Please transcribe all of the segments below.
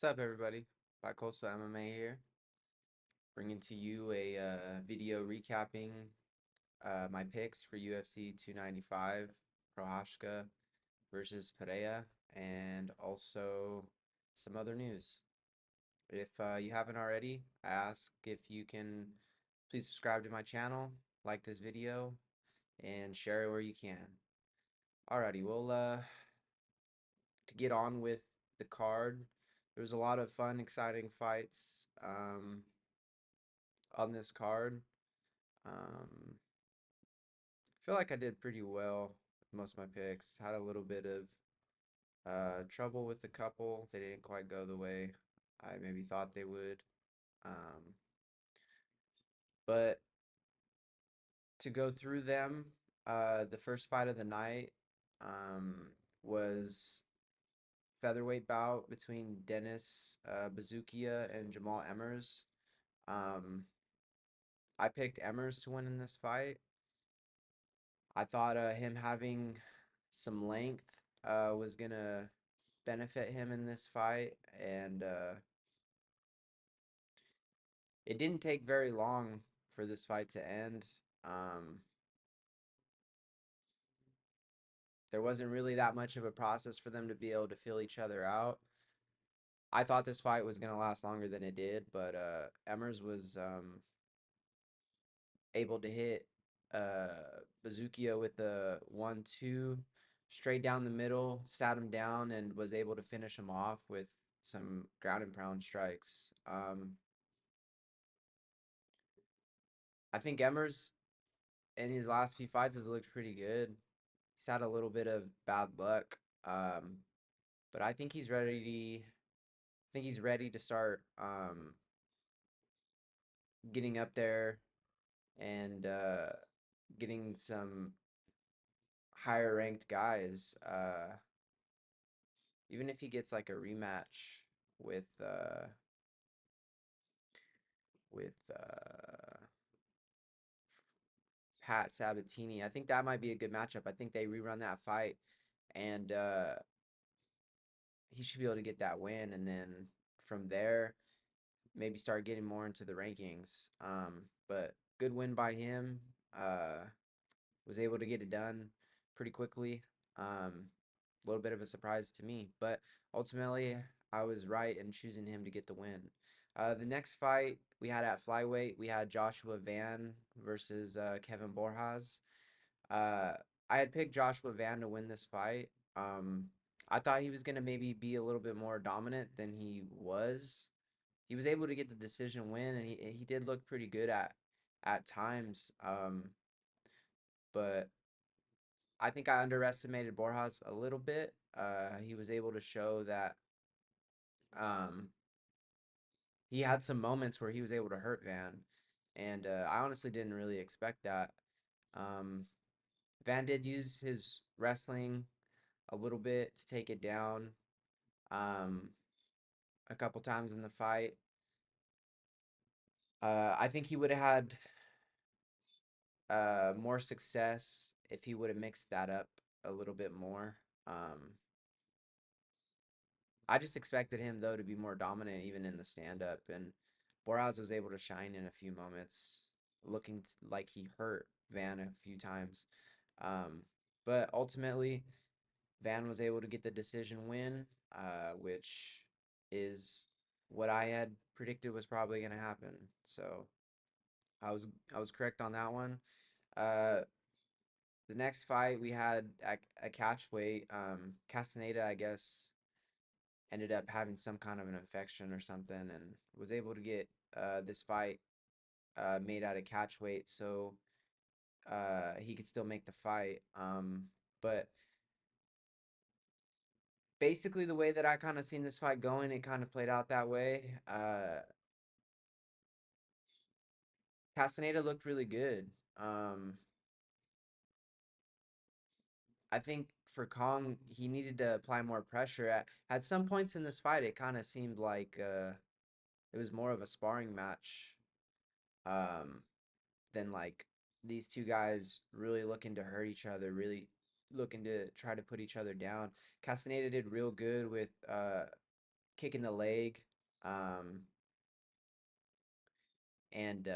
What's up, everybody? Bicoastal MMA here, bringing to you a video recapping my picks for UFC 295, Prochazka versus Pereira, and also some other news. If you haven't already, I ask if you can please subscribe to my channel, like this video, and share it where you can. Alrighty, well, to get on with the card, there was a lot of fun, exciting fights. On this card. I feel like I did pretty well with most of my picks. Had a little bit of trouble with a couple. They didn't quite go the way I maybe thought they would. Um, but to go through them, the first fight of the night was featherweight bout between Dennis Bazukia and Jamal Emmers. Um, I picked Emmers to win in this fight. I thought him having some length was gonna benefit him in this fight, and it didn't take very long for this fight to end. Um, there wasn't really that much of a process for them to be able to feel each other out. I thought this fight was gonna last longer than it did, but Emmers was able to hit Bazookia with a 1-2 straight down the middle, sat him down, and was able to finish him off with some ground and pound strikes. I think Emmers in his last few fights has looked pretty good. He's had a little bit of bad luck, but I think he's ready. I think he's ready to start getting up there and getting some higher ranked guys. Even if he gets like a rematch with Pat Sabatini, I think that might be a good matchup. I think they rerun that fight, and he should be able to get that win, and then from there maybe start getting more into the rankings. But good win by him. Was able to get it done pretty quickly. A little bit of a surprise to me, but ultimately I was right in choosing him to get the win. The next fight we had at flyweight, we had Joshua Van versus Kevin Borjas. Uh, I had picked Joshua Van to win this fight. I thought he was going to maybe be a little bit more dominant than he was. He was able to get the decision win, and he did look pretty good at times. But I think I underestimated Borjas a little bit. He was able to show that um, he had some moments where he was able to hurt Van, and I honestly didn't really expect that. Um, Van did use his wrestling a little bit to take it down um, a couple times in the fight. I think he would have had more success if he would have mixed that up a little bit more. Um, I just expected him though to be more dominant even in the stand up, and Boraz was able to shine in a few moments, looking like he hurt Van a few times. Um, but ultimately, Van was able to get the decision win, which is what I had predicted was probably going to happen. So I was correct on that one. Uh, the next fight we had a catch weight. Castaneda, I guess, ended up having some kind of an infection or something, and was able to get this fight made out of catch weight, so he could still make the fight. But basically, the way that I kind of seen this fight going, it kind of played out that way. Castaneda looked really good. Um, I think for Kong, he needed to apply more pressure. At some points in this fight, it kind of seemed like it was more of a sparring match um, than like these two guys really looking to hurt each other, really looking to try to put each other down. Castaneda did real good with kicking the leg, um, and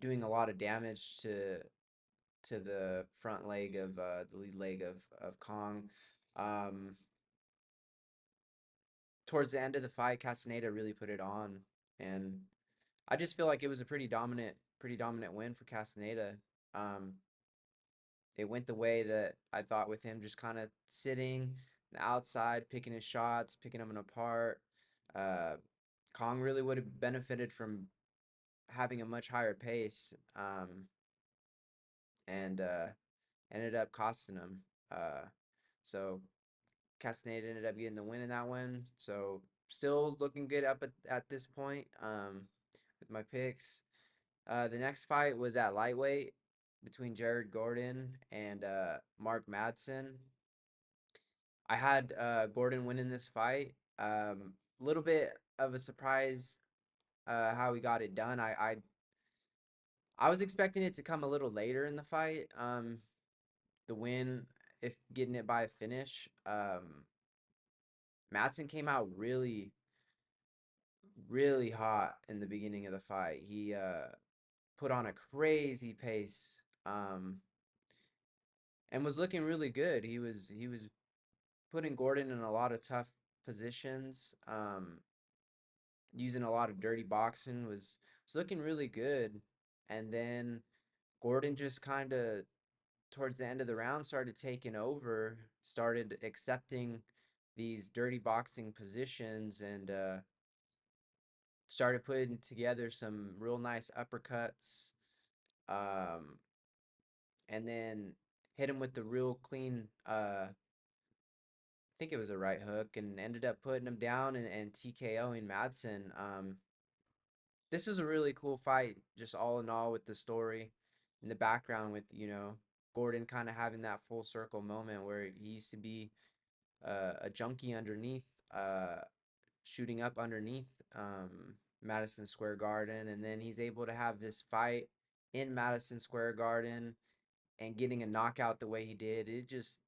doing a lot of damage to the front leg of the lead leg of Kong. Um, Towards the end of the fight, Castaneda really put it on, and I just feel like it was a pretty dominant win for Castaneda. Um, it went the way that I thought with him just kind of sitting on the outside, picking his shots, picking them apart. Uh, Kong really would have benefited from having a much higher pace, and ended up costing him. So Castaneda ended up getting the win in that one. So still looking good up at this point, with my picks. The next fight was at lightweight between Jared Gordon and Mark Madsen. I had Gordon winning this fight. A little bit of a surprise how he got it done. I was expecting it to come a little later in the fight. The win, if getting it by a finish. Madsen came out really hot in the beginning of the fight. He put on a crazy pace, and was looking really good. He was putting Gordon in a lot of tough positions, using a lot of dirty boxing, was looking really good. And then Gordon just kind of towards the end of the round started taking over, started accepting these dirty boxing positions, and started putting together some real nice uppercuts, um, and then hit him with the real clean, I think it was a right hook, and ended up putting him down and TKOing Madsen. This was a really cool fight, just all in all, with the story in the background, with Gordon kind of having that full circle moment where he used to be a junkie underneath, shooting up underneath Madison Square Garden, and then he's able to have this fight in Madison Square Garden and getting a knockout the way he did. It just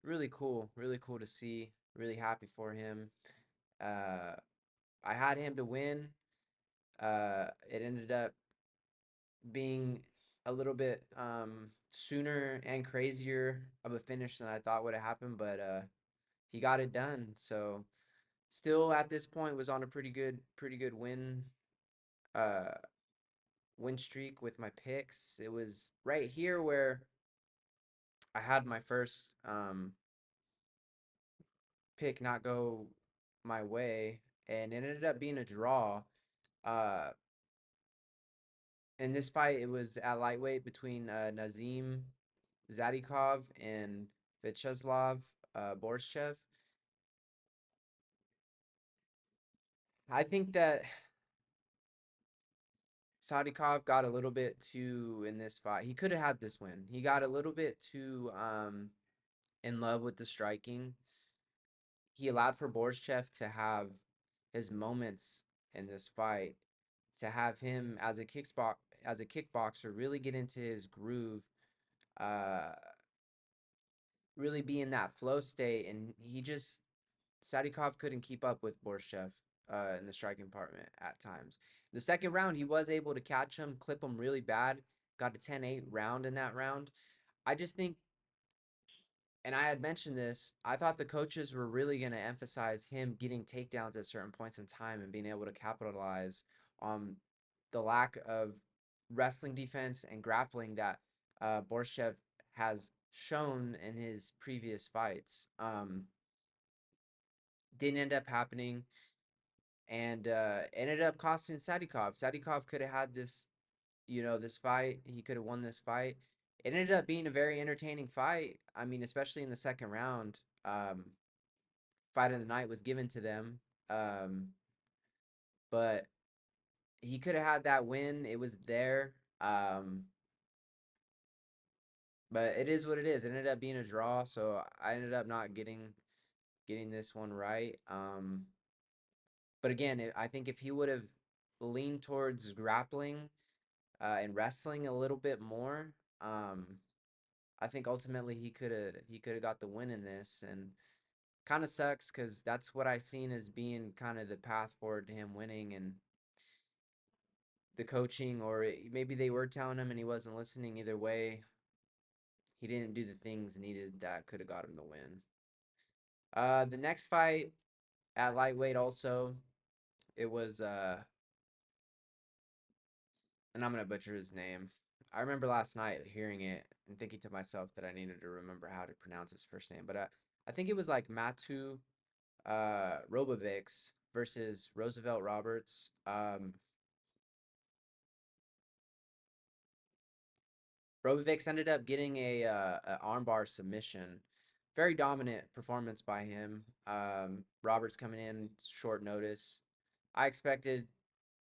really cool to see. Really happy for him. Uh, I had him to win. It ended up being a little bit sooner and crazier of a finish than I thought would have happened, but he got it done. So still at this point was on a pretty good uh win streak with my picks. It was right here where I had my first pick not go my way, and it ended up being a draw. Uh, in this fight, it was at lightweight between Nazim Zadikov and Vyacheslav Borshev. I think that Sadikov got a little bit too in this fight. He could have had this win. He got a little bit too in love with the striking. He allowed for Borshev to have his moments in this fight, to have him as a kickboxer really get into his groove, uh, really be in that flow state, and Sadikov couldn't keep up with Borshev in the striking department at times. The second round, he was able to catch him, clip him really bad, got a 10-8 round in that round. I just think, and I had mentioned this, I thought the coaches were really going to emphasize him getting takedowns at certain points in time and being able to capitalize on the lack of wrestling defense and grappling that Borshev has shown in his previous fights. Didn't end up happening, and ended up costing Sadikov. Sadikov could have had this fight. He could have won this fight. It ended up being a very entertaining fight. I mean, especially in the second round. Fight of the night was given to them. Um, but he could have had that win. It was there. But it is what it is. It ended up being a draw, so I ended up not getting this one right. But again, I think if he would have leaned towards grappling and wrestling a little bit more, I think ultimately he could have got the win in this. And kind of sucks because that's what I seen as being kind of the path forward to him winning, and the coaching, or maybe they were telling him and he wasn't listening. Either way, he didn't do the things needed that could have got him the win. The next fight at lightweight also, it was and I'm gonna butcher his name. I remember last night hearing it and thinking to myself that I needed to remember how to pronounce his first name, but I think it was like Matu Robovics versus Roosevelt Roberts. Robovics ended up getting a armbar submission. Very dominant performance by him. Roberts coming in short notice. I expected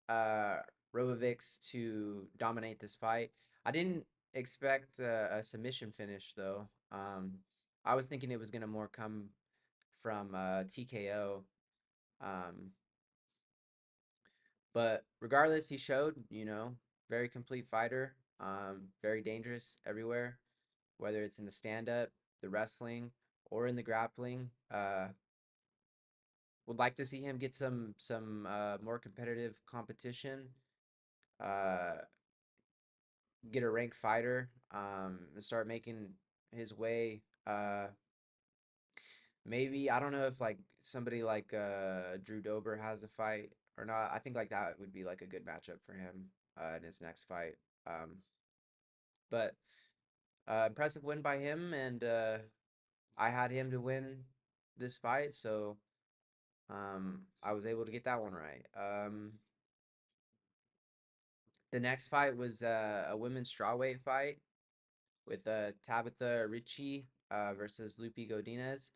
uh, Robovics to dominate this fight. I didn't expect a submission finish though. I was thinking it was gonna more come from TKO. Um, but regardless, he showed, very complete fighter. Very dangerous everywhere, whether it's in the stand up, the wrestling, or in the grappling. Would like to see him get some more competitive competition. Uh, get a ranked fighter. And start making his way. Maybe I don't know if like somebody like Drew Dober has a fight or not. I think like that would be like a good matchup for him in his next fight. Um, but impressive win by him, and I had him to win this fight, so I was able to get that one right. The next fight was a women's strawweight fight with Tabitha Ricci versus Lupi Godinez.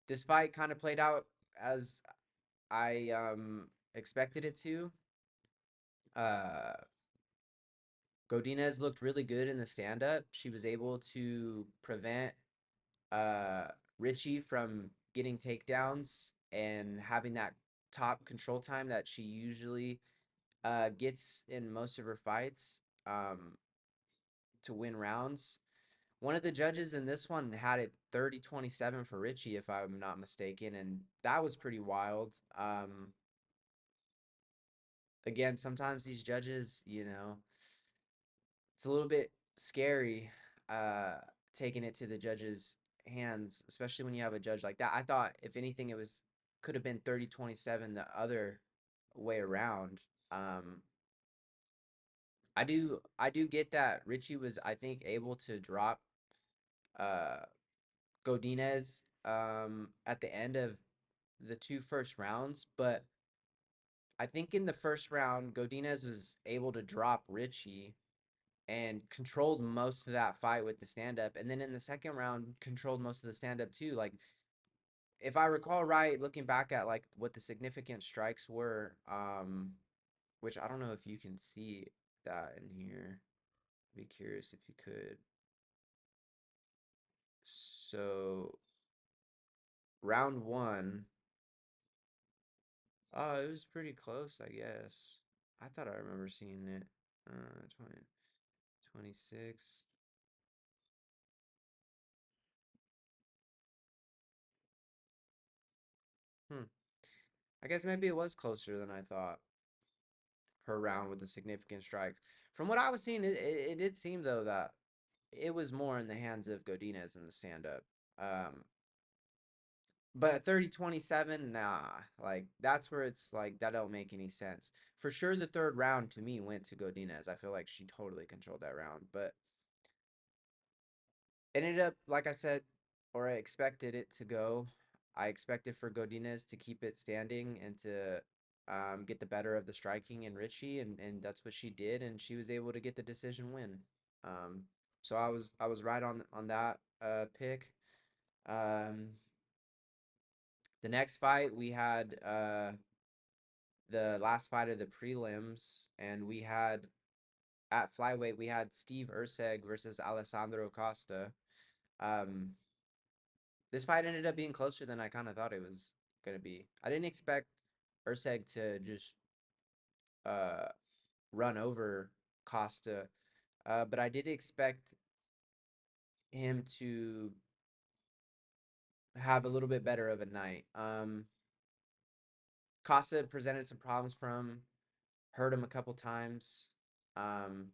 This fight kind of played out as I expected it to. Uh, Godinez looked really good in the stand up. She was able to prevent uh, Richie from getting takedowns and having that top control time that she usually gets in most of her fights to win rounds. One of the judges in this one had it 30-27 for Richie, if I'm not mistaken, and that was pretty wild. Again, sometimes these judges, it's a little bit scary uh, taking it to the judges' hands, especially when you have a judge like that. I thought, if anything, it was could have been 30-27 the other way around. Um, I do get that Richie was, I think, able to drop uh, Godinez at the end of the two first rounds, but I think in the first round, Godinez was able to drop Richie and controlled most of that fight with the stand up. And then in the second round, controlled most of the stand up too. Like, if I recall right, looking back at like what the significant strikes were, which I don't know if you can see that in here. Be curious if you could. So round one, oh, it was pretty close, I guess. I thought I remember seeing it. 20, 26. Hmm. I guess maybe it was closer than I thought per round with the significant strikes. From what I was seeing, it did seem though that it was more in the hands of Godinez in the stand up. Um, but 30-27, nah, like that's where it's like that don't make any sense. For sure, the third round to me went to Godinez. I feel like she totally controlled that round, but it ended up, like I said, or I expected it to go. I expected for Godinez to keep it standing and to get the better of the striking and Richie, and that's what she did, and she was able to get the decision win. Um, so I was right on that pick. Um, the next fight we had the last fight of the prelims, and we had at flyweight we had Steve Erceg versus Alessandro Costa. Um, this fight ended up being closer than I kind of thought it was gonna be. I didn't expect Erceg to just uh run over Costa, but I did expect him to have a little bit better of a night. Costa presented some problems for him, hurt him a couple times. Um,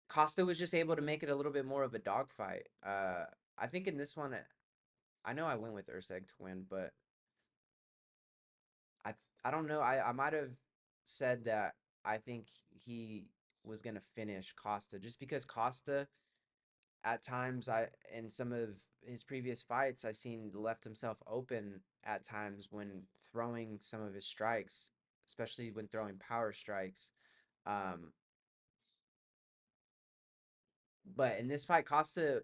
Costa was just able to make it a little bit more of a dogfight. I think in this one, I know I went with Urseg to win, but I don't know. I might have said that I think he was gonna finish Costa just because Costa at times I in some of his previous fights I seen left himself open at times when throwing some of his strikes, especially when throwing power strikes. Um, but in this fight, Costa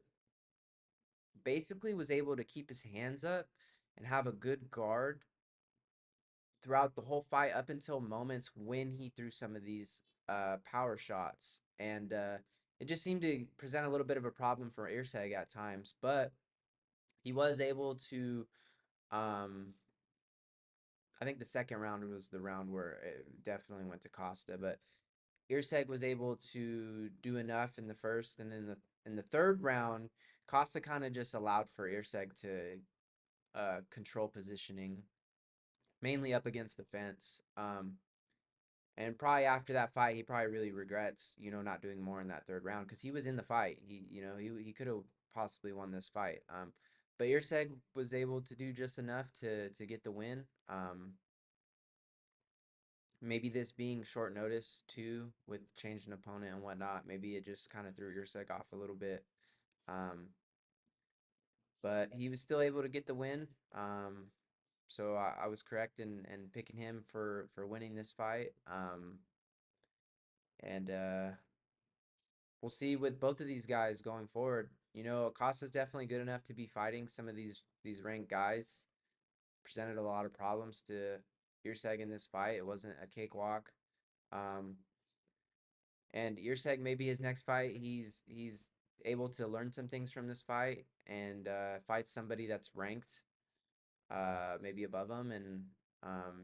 basically was able to keep his hands up and have a good guard throughout the whole fight up until moments when he threw some of these power shots. And it just seemed to present a little bit of a problem for Irseg at times, but he was able to. Um, I think the second round was the round where it definitely went to Costa, but Irseg was able to do enough in the first, and then in the third round, Costa kind of just allowed for Irseg to control positioning, mainly up against the fence. And probably after that fight, he probably really regrets, not doing more in that third round because he was in the fight. He could have possibly won this fight. But Irseg was able to do just enough to get the win. Maybe this being short notice too, with changing opponent and whatnot, maybe it just kind of threw Irseg off a little bit. Um, but he was still able to get the win. So I was correct in picking him for winning this fight. And we'll see with both of these guys going forward. Acosta's definitely good enough to be fighting some of these ranked guys. Presented a lot of problems to Irseg in this fight. It wasn't a cakewalk. Um, and Irseg, maybe his next fight, he's able to learn some things from this fight and fight somebody that's ranked, maybe above him, and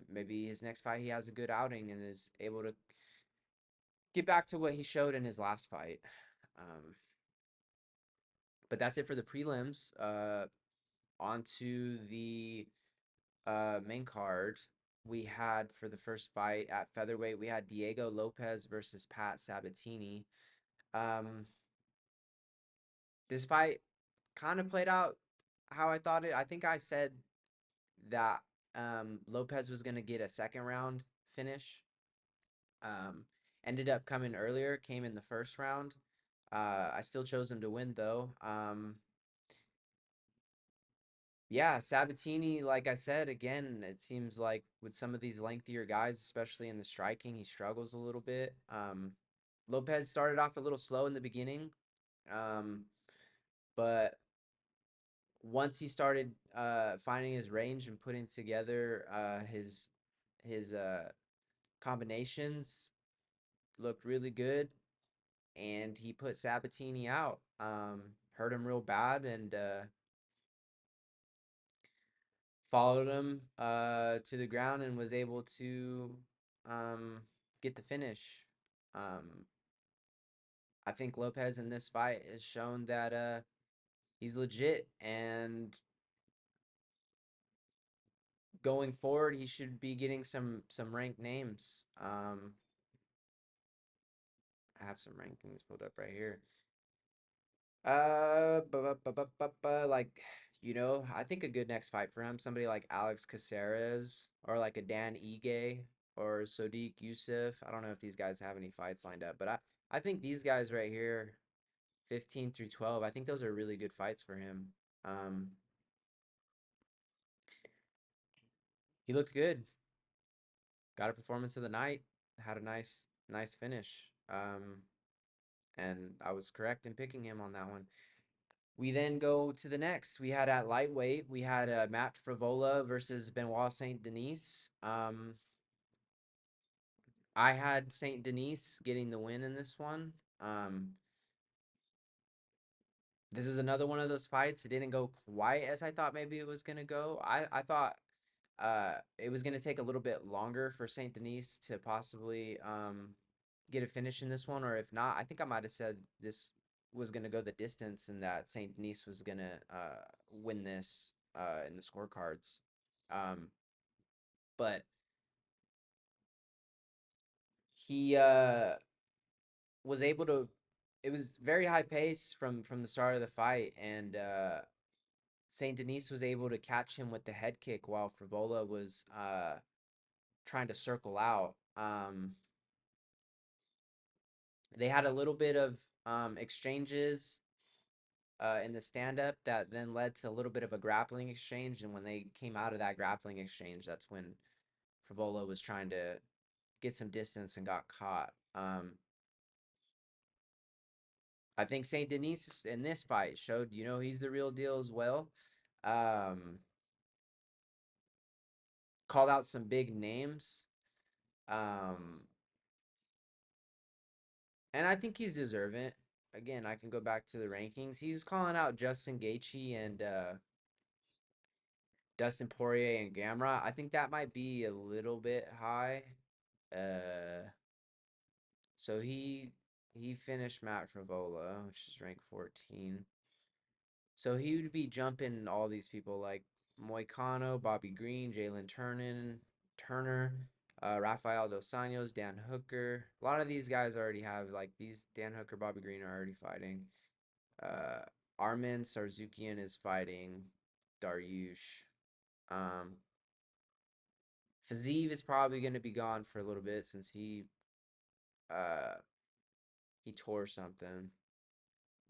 maybe his next fight he has a good outing and is able to get back to what he showed in his last fight. Um, but that's it for the prelims. On to the main card. We had for the first fight at featherweight, we had Diego Lopez versus Pat Sabatini. Um, this fight kind of played out how I thought it. I think I said that Lopez was going to get a second round finish. Um, Ended up coming earlier, came in the first round. I still chose him to win though. Yeah, Sabatini, like I said, again, it seems like with some of these lengthier guys, especially in the striking, he struggles a little bit. Lopez started off a little slow in the beginning, um, but once he started finding his range and putting together his combinations, looked really good, and he put Sabatini out. Hurt him real bad, and followed him to the ground and was able to um, get the finish. Um, I think Lopez in this fight has shown that he's legit, and going forward, he should be getting some ranked names. I have some rankings pulled up right here. Like, I think a good next fight for him, somebody like Alex Caceres or like a Dan Ige or Sodiq Yusuf. I don't know if these guys have any fights lined up, but I think these guys right here, 15 through 12, I think those are really good fights for him. Um, he looked good. Got a performance of the night. Had a nice finish. And I was correct in picking him on that one. We then go to the next. We had at lightweight, we had Matt Frivola versus Benoit Saint Denis. I had Saint Denis getting the win in this one. Um, this is another one of those fights. It didn't go quite as I thought maybe it was gonna go. I thought it was gonna take a little bit longer for Saint Denis to possibly get a finish in this one, or if not, I think I might have said this was gonna go the distance and that Saint Denis was gonna win this in the scorecards. Um, but he was able to. It was very high pace from the start of the fight, and Saint Denis was able to catch him with the head kick while Frivola was trying to circle out. They had a little bit of exchanges in the stand up that then led to a little bit of a grappling exchange. And when they came out of that grappling exchange, that's when Frivola was trying to get some distance and got caught. I think Saint Denis in this fight showed, he's the real deal as well. Um, Called out some big names. Um, and I think he's deserving. Again, I can go back to the rankings. He's calling out Justin Gaethje and Dustin Poirier and Gamrot. I think that might be a little bit high. Uh, so he finished Matt Frivola, which is ranked 14. So he would be jumping all these people like Moicano, Bobby Green, Jalen Turner, Rafael Dos Anjos, Dan Hooker. A lot of these guys already have like these Dan Hooker, Bobby Green are already fighting. Uh, Armin Sarzukian is fighting Dariush. Um, Fazeev is probably going to be gone for a little bit since uh he tore something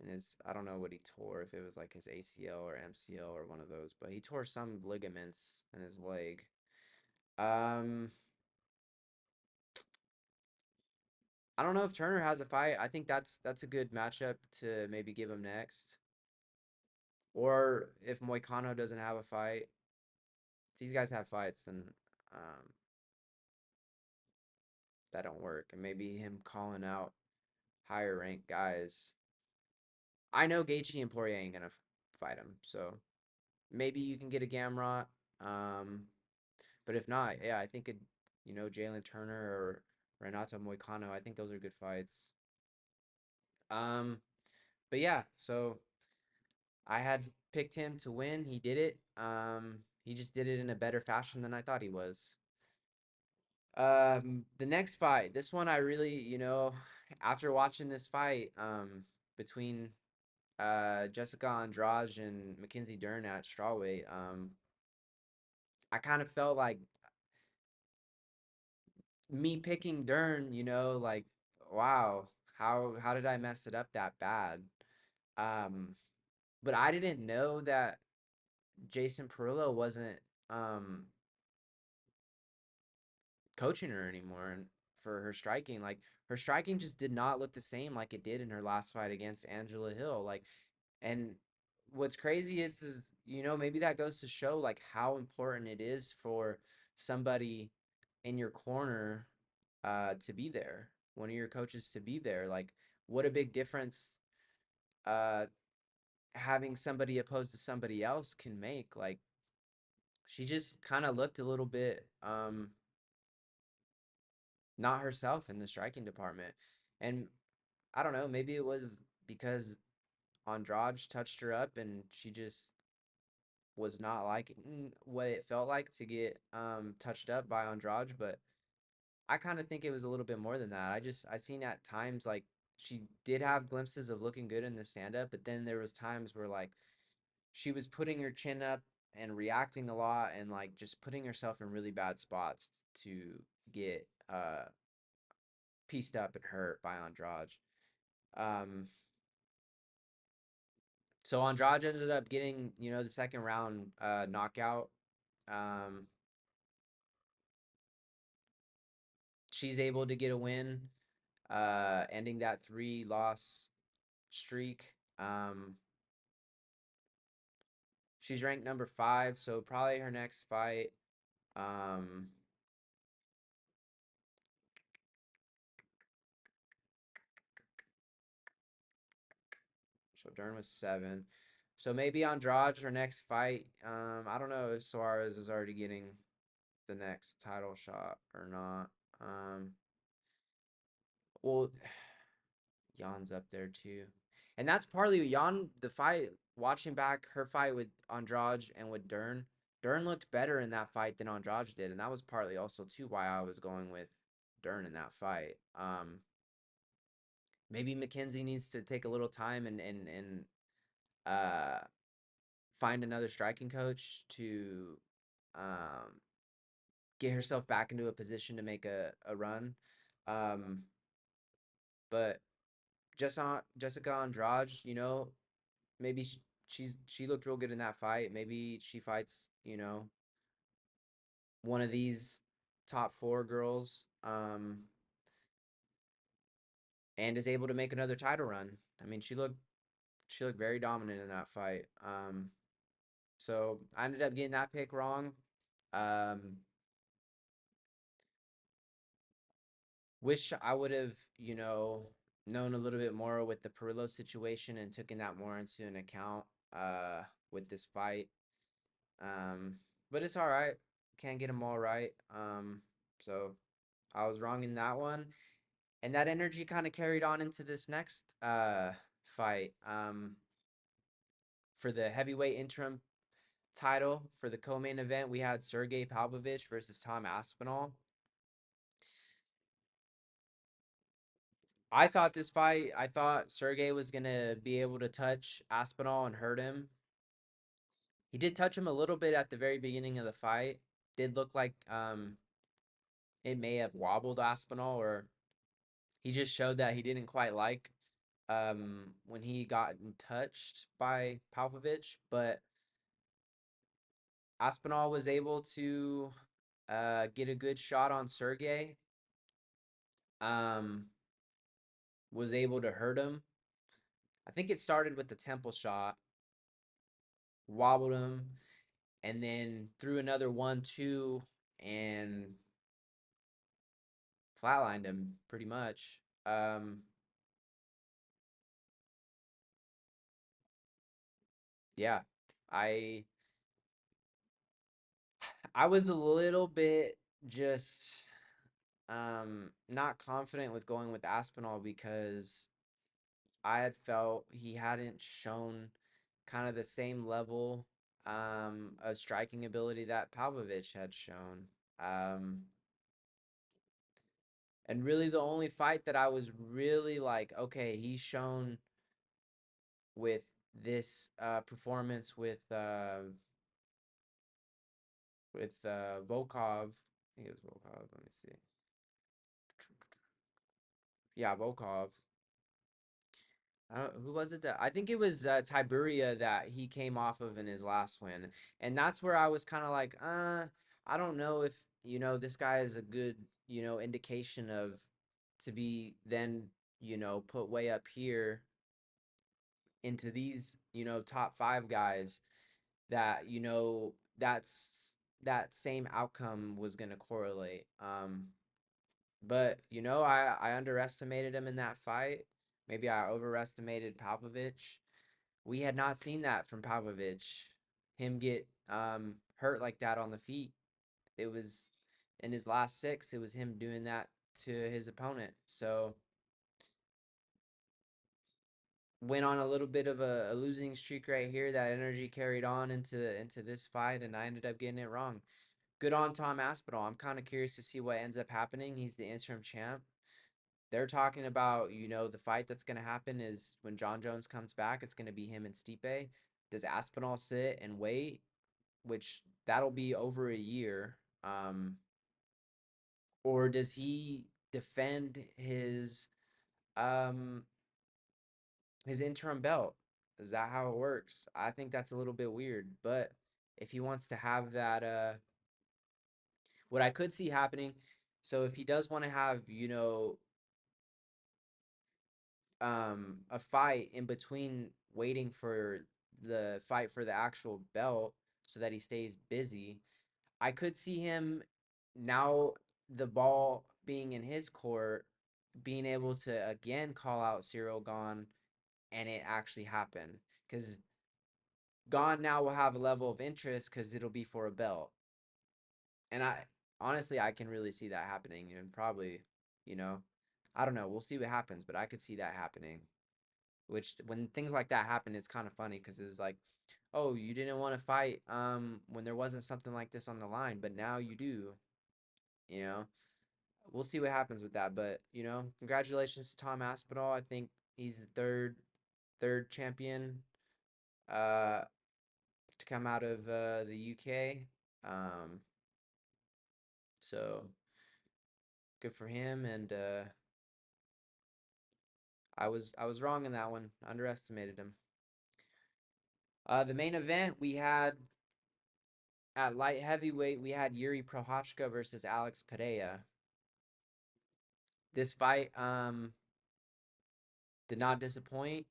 in his, I don't know what he tore, if it was like his ACL or MCL or one of those, but he tore some ligaments in his leg. Um I don't know if Turner has a fight. I think that's a good matchup to maybe give him next. Or if Moicano doesn't have a fight, if these guys have fights, then um that don't work. And maybe him calling out higher ranked guys. I know Gaethje and Poirier ain't gonna fight him, so maybe you can get a Gamrot. Um, but if not, yeah, I think Jalen Turner or Renato Moicano. I think those are good fights. Um, but yeah, so I had picked him to win. He did it. He just did it in a better fashion than I thought he was. The next fight, this one I really, after watching this fight, between Jessica Andrade and Mackenzie Dern at strawweight, I kind of felt like me picking Dern, like wow, how did I mess it up that bad? Um, but I didn't know that Jason Perillo wasn't um coaching her anymore and for her striking. Like her striking just did not look the same like it did in her last fight against Angela Hill. Like, and what's crazy is maybe that goes to show like how important it is for somebody in your corner to be there, one of your coaches to be there. Like what a big difference uh having somebody opposed to somebody else can make. Like she just kind of looked a little bit not herself in the striking department. And I don't know, maybe it was because Andrade touched her up and she just was not liking what it felt like to get touched up by Andrade, but I kind of think it was a little bit more than that. I seen at times like she did have glimpses of looking good in the stand up, but then there was times where like she was putting her chin up and reacting a lot and like just putting herself in really bad spots to get pieced up and hurt by Andrade. Um, so Andrade ended up getting, the second round knockout. Um, she's able to get a win, ending that 3-loss streak. She's ranked number 5, so probably her next fight. Um, so Dern was 7. So maybe Andrade, her next fight. I don't know if Suarez is already getting the next title shot or not. Well, Jan's up there too. And that's partly Jan the fight. Watching back her fight with Andrade and with Dern, Dern looked better in that fight than Andrade did, and that was partly also too why I was going with Dern in that fight. Maybe McKenzie needs to take a little time and uh find another striking coach to um get herself back into a position to make a run. Um, but Jessica Andrade, maybe she looked real good in that fight. Maybe she fights, one of these top four girls, and is able to make another title run. I mean, she looked very dominant in that fight. So I ended up getting that pick wrong. Um, Wish I would have, known a little bit more with the Perillo situation and taken that more into an account uh with this fight. Um, but it's all right. Can't get them all right. So I was wrong in that one. And that energy kind of carried on into this next fight. For the heavyweight interim title for the co-main event, we had Sergey Pavlovich versus Tom Aspinall. I thought Sergey was gonna be able to touch Aspinall and hurt him. He did touch him a little bit at the very beginning of the fight. Did look like it may have wobbled Aspinall, or he just showed that he didn't quite like when he got touched by Pavlovich. But Aspinall was able to get a good shot on Sergey. Um, was able to hurt him. I think it started with the temple shot, wobbled him, and then threw another 1-2 and flatlined him pretty much. Yeah, I I was a little bit just not confident with going with Aspinall because I had felt he hadn't shown kind of the same level of striking ability that Pavlovich had shown. Um, and really the only fight that I was really like, okay, he's shown with this performance with Volkov. I think it was Volkov. Let me see. Yeah, Volkov. Who was it that I think it was Tiberia that he came off of in his last win, and that's where I was kind of like, I don't know if this guy is a good indication of to be then put way up here into these top five guys that that same outcome was going to correlate. But I underestimated him in that fight. Maybe I overestimated Pavlovich. We had not seen that from Pavlovich. Him get hurt like that on the feet. It was in his last six. It was him doing that to his opponent. So went on a little bit of a losing streak right here. That energy carried on into this fight, and I ended up getting it wrong. Good on Tom Aspinall. I'm kind of curious to see what ends up happening. He's the interim champ. They're talking about, the fight that's going to happen is when John Jones comes back, it's going to be him and Stipe. Does Aspinall sit and wait, which that'll be over a year? Or does he defend um his interim belt? Is that how it works? I think that's a little bit weird, but if he wants to have that what I could see happening, so if he does want to have, a fight in between waiting for the fight for the actual belt so that he stays busy, I could see him now the ball being in his court being able to again call out Cyril Gone and it actually happen because Gone now will have a level of interest because it'll be for a belt. And I honestly I can really see that happening and probably, you know, I don't know. We'll see what happens, but I could see that happening. which when things like that happen, it's kind of funny because it's like, oh, you didn't want to fight when there wasn't something like this on the line, but now you do, you know. We'll see what happens with that, but congratulations to Tom Aspinall. I think he's the third champion uh to come out of the UK. Um so good for him, and I was wrong in that one. Underestimated him. The main event we had at light heavyweight, we had Yuri Prochazka versus Alex Pereira. This fight did not disappoint.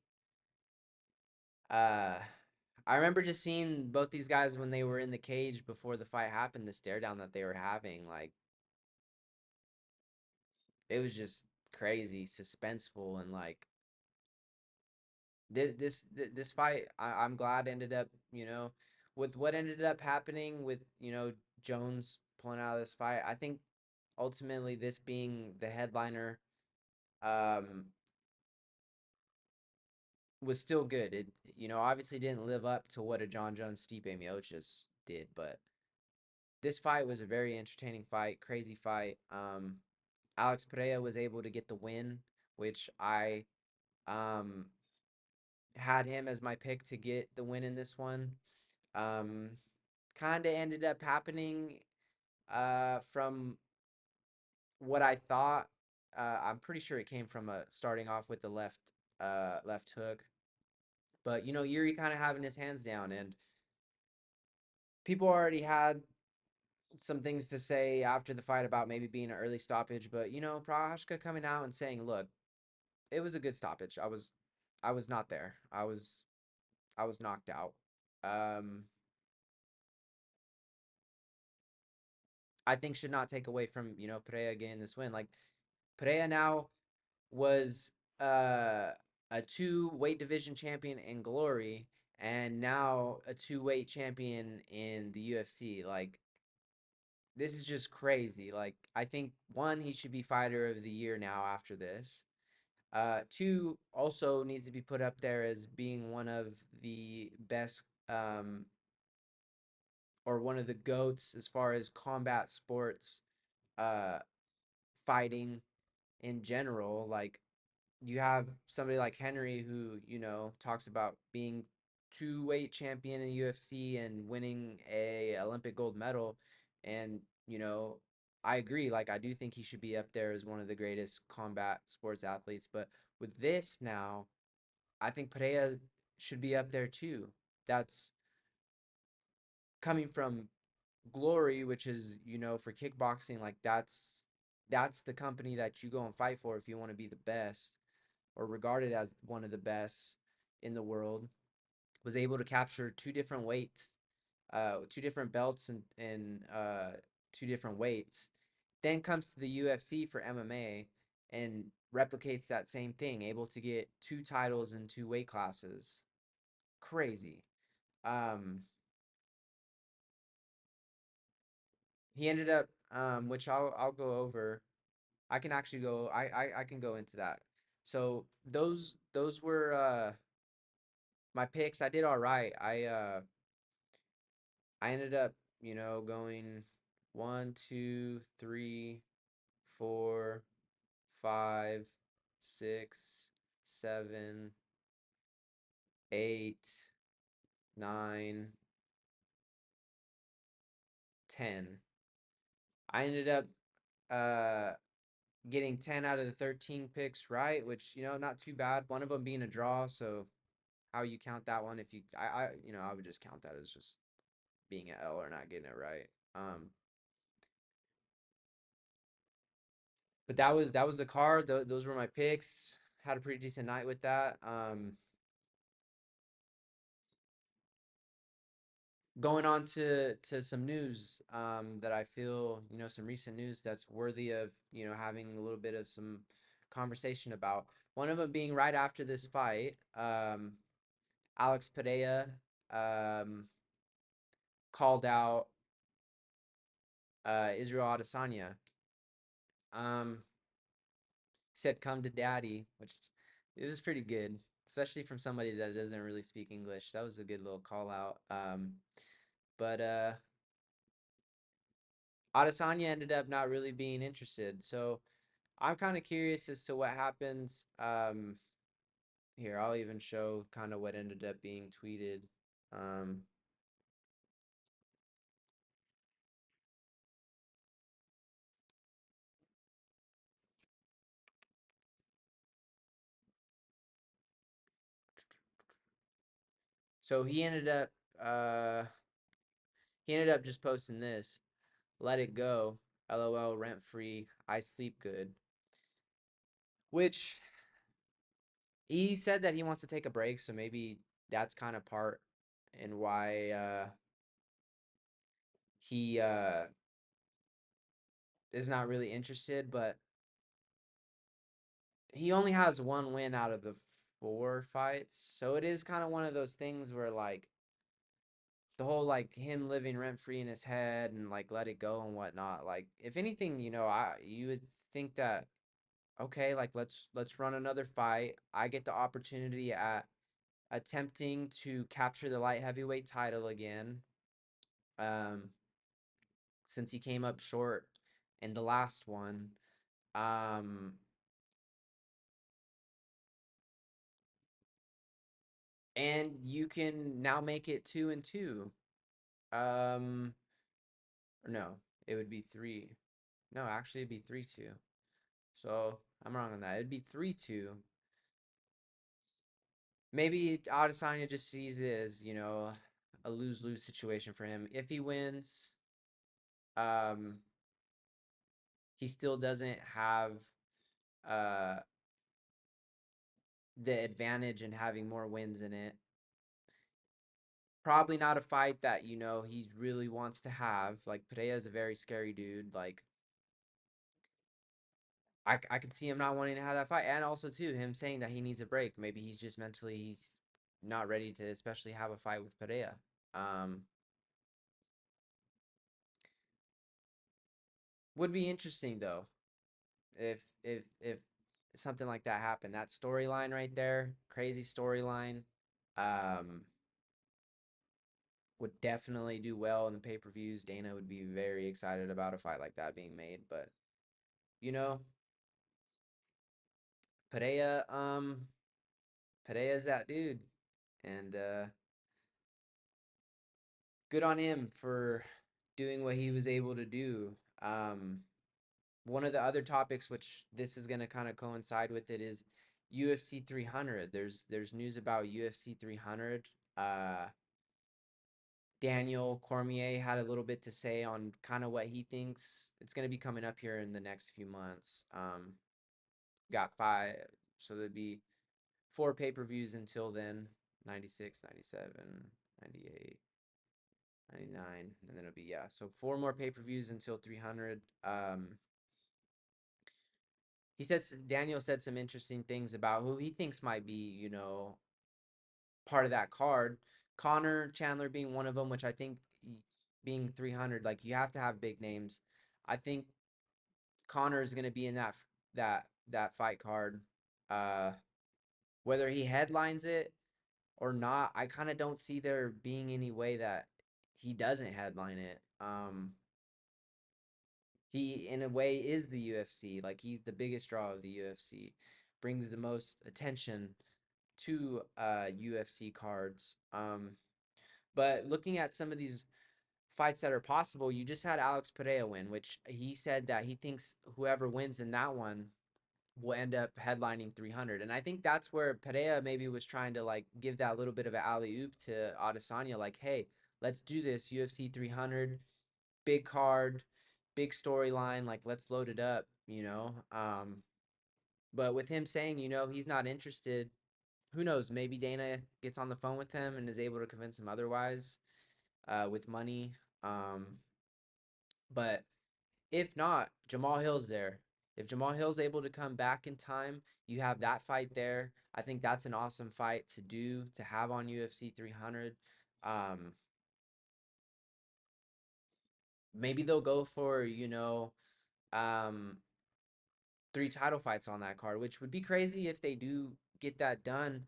Uh I remember just seeing both these guys when they were in the cage before the fight happened, the stare down that they were having, like it was just crazy, suspenseful, and like this fight, I'm glad ended up, with what ended up happening with, Jones pulling out of this fight. I think ultimately this being the headliner um was still good. It obviously didn't live up to what a John Jones Stipe Miocic did, but this fight was a very entertaining fight, crazy fight. Alex Pereira was able to get the win, which I um had him as my pick to get the win in this one. Um, Kind of ended up happening from what I thought. I'm pretty sure it came from starting off with the left hook, but Yuri kind of having his hands down, and people already had some things to say after the fight about maybe being an early stoppage, but Prohashka coming out and saying, "Look, it was a good stoppage. I was not there. I was knocked out." Um, I think should not take away from Pereira getting this win. Like Pereira now was uh, a two weight division champion in Glory, and now a two weight champion in the UFC. Like this is just crazy. Like I think one, he should be fighter of the year now after this. Two, also needs to be put up there as being one of the best or one of the goats as far as combat sports uh fighting in general. Like you have somebody like Henry who, talks about being two-weight champion in UFC and winning a Olympic gold medal. And, I agree. Like I do think he should be up there as one of the greatest combat sports athletes. But with this now, I think Pereira should be up there too. That's coming from Glory, which is, for kickboxing, like that's the company that you go and fight for if you want to be the best or regarded as one of the best in the world. Was able to capture two different weights, two different belts, and two different weights. Then comes to the UFC for MMA and replicates that same thing, able to get two titles in two weight classes. Crazy. Um, he ended up, which I'll go over. I can actually go. I can go into that. So those were my picks. I did all right. I ended up, going 1, 2, 3, 4, 5, 6, 7, 8, 9, 10. I ended up uh getting 10 out of the 13 picks right, which, not too bad. One of them being a draw, so how you count that one, if you I would just count that as just being an L or not getting it right. But that was the card. Those were my picks. Had a pretty decent night with that. Going on to some news that I feel, some recent news that's worthy of, having a little bit of some conversation about. One of them being right after this fight, Alex Pereira um, called out Israel Adesanya. Um, said, "Come to daddy," which is pretty good. especially from somebody that doesn't really speak English. That was a good little call out. But Adesanya ended up not really being interested. So I'm kind of curious as to what happens. Here, I'll even show kind of what ended up being tweeted. Um, so uh he ended up just posting this. Let it go. LOL rent free. I sleep good. Which he said that he wants to take a break, so maybe that's kind of part in why he is not really interested, but he only has one win out of the four fights. So it is kind of one of those things where like the whole like him living rent free in his head and like let it go and whatnot. Like if anything, you would think that okay, like let's run another fight. I get the opportunity at attempting to capture the light heavyweight title again. Um, since he came up short in the last one. Um, and you can now make it 2-2. Um, or no, it would be three. No, actually, it'd be 3-2. So I'm wrong on that. It'd be 3-2. Maybe Adesanya just sees it as, a lose-lose situation for him. If he wins, um, he still doesn't have uh the advantage in having more wins in it. Probably not a fight that, he really wants to have. Like Pereira is a very scary dude. Like I could see him not wanting to have that fight, and also too him saying that he needs a break. Maybe he's not ready to especially have a fight with Pereira. Um, would be interesting though if something like that happened. That storyline right there, crazy storyline, um, would definitely do well in the pay-per-views. Dana would be very excited about a fight like that being made, but you know, Pereira, Pereira's that dude, and good on him for doing what he was able to do. One of the other topics, which this is going to kind of coincide with it, is UFC 300. There's news about UFC 300. Daniel Cormier had a little bit to say on kind of what he thinks it's going to be coming up here in the next few months. Got five, so there'd be four pay-per-views until then: 96, 97, 98, 99, and then it'll be, yeah, so four more pay-per-views until 300. Daniel said some interesting things about who he thinks might be, part of that card. Connor Chandler being one of them, which I think being 300, like you have to have big names. I think Connor is going to be in that fight card. Uh, whether he headlines it or not, I kind of don't see there being any way that he doesn't headline it. He in a way is the UFC. Like he's the biggest draw of the UFC, brings the most attention to UFC cards. But looking at some of these fights that are possible, you just had Alex Pereira win, which he said that he thinks whoever wins in that one will end up headlining 300. And I think that's where Pereira maybe was trying to like give that little bit of an alley oop to Adesanya, like, hey, let's do this UFC 300, big card, big storyline, like let's load it up. But with him saying, he's not interested, who knows? Maybe Dana gets on the phone with him and is able to convince him otherwise, with money. Um, but if not, Jamal Hill's there. If Jamal Hill's able to come back in time, you have that fight there. I think that's an awesome fight to have on UFC 300. Um, maybe they'll go for, um, three title fights on that card, which would be crazy if they do get that done.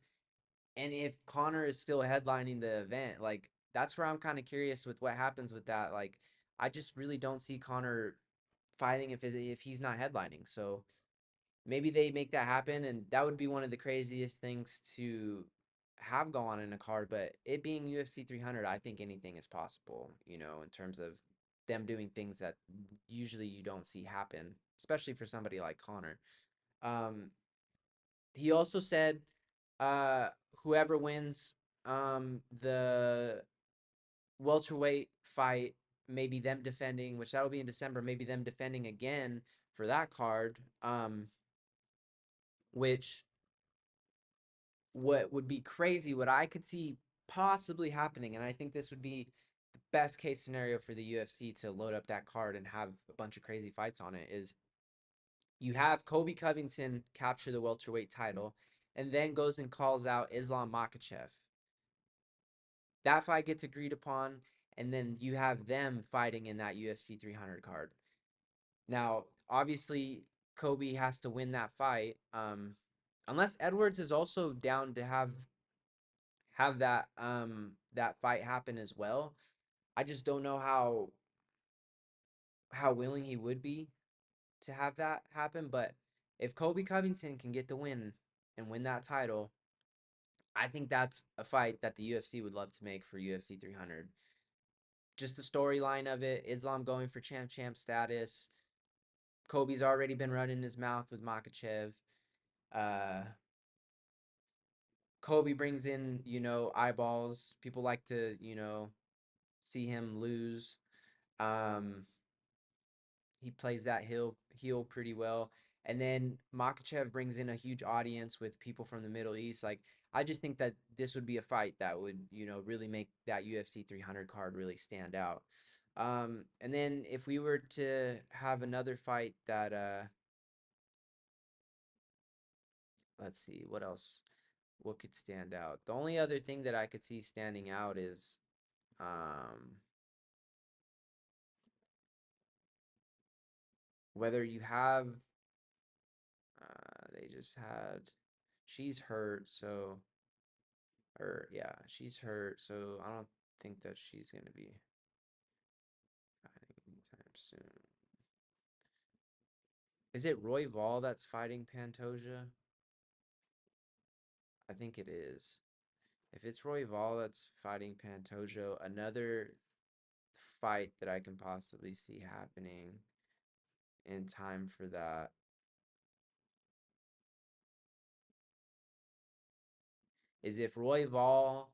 And if Connor is still headlining the event, like that's where I'm kind of curious with what happens with that. Like I just really don't see Connor fighting if he's not headlining. So maybe they make that happen, and that would be one of the craziest things to have go on in a card. But it being UFC 300, I think anything is possible, in terms of them doing things that usually you don't see happen, especially for somebody like Connor. Um, he also said, uh, whoever wins the welterweight fight, maybe them defending, which that'll be in December, maybe them defending again for that card. Which what would be crazy, what I could see possibly happening, and I think this would be the best case scenario for the UFC to load up that card and have a bunch of crazy fights on it, is you have Kobe Covington capture the welterweight title and then goes and calls out Islam Makhachev. That fight gets agreed upon, and then you have them fighting in that UFC 300 card. Now, obviously, Kobe has to win that fight. Unless Edwards is also down to have that fight happen as well. I just don't know how willing he would be to have that happen. But if Kobe Covington can get the win and win that title, I think that's a fight that the UFC would love to make for UFC 300. Just the storyline of it, Islam going for champ status. Kobe's already been running his mouth with Makachev. Uh, Kobe brings in, eyeballs. People like to, see him lose. Um, he plays that heel pretty well. And then Makachev brings in a huge audience with people from the Middle East. Like I just think that this would be a fight that would, really make that UFC 300 card really stand out. And then if we were to have another fight that let's see, what else? What could stand out? The only other thing that I could see standing out is um whether you have they just had she's hurt, so or yeah, she's hurt, so I don't think that she's gonna be fighting anytime soon. Is it Roy Vall that's fighting Pantoja? I think it is. If it's Roy Vall that's fighting Pantoja, another fight that I can possibly see happening in time for that is if Roy Vall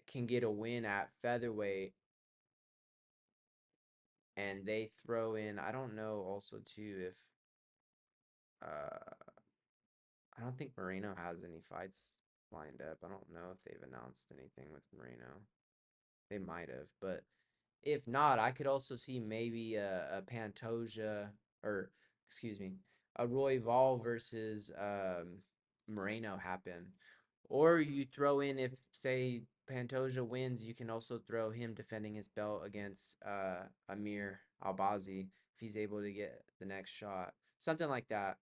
can get a win at featherweight and they throw in, I don't know also too if uh I don't think Moreno has any fights lined up. I don't know if they've announced anything with Moreno. They might have, but if not, I could also see maybe a Pantoja or excuse me, a Roy Vall versus Moreno happen. Or you throw in if say Pantoja wins, you can also throw him defending his belt against Amir Albazi if he's able to get the next shot. Something like that.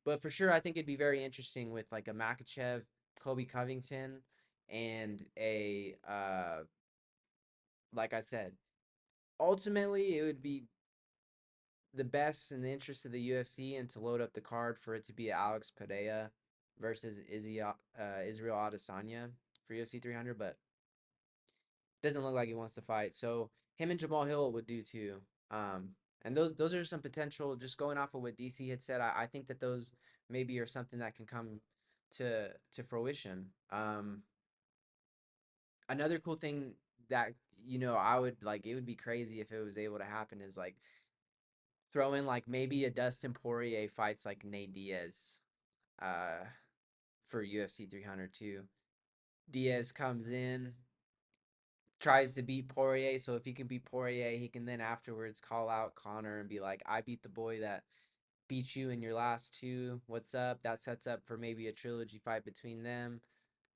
But for sure I think it'd be very interesting with like a Makachev, Kobe Covington, and a like I said, ultimately it would be the best in the interest of the UFC and to load up the card for it to be Alex Pereira versus Israel Adesanya for UFC 300, but doesn't look like he wants to fight. So him and Jamal Hill would do too. Um, and those are some potential. Just going off of what DC had said, I think that those maybe are something that can come to fruition. Another cool thing that I would like, it would be crazy if it was able to happen is like throw in like maybe a Dustin Poirier fights like Nate Diaz uh for UFC 300 too. Diaz comes in, tries to beat Poirier, so if he can beat Poirier, he can then afterwards call out Connor and be like, "I beat the boy that beat you in your last two. What's up?" That sets up for maybe a trilogy fight between them.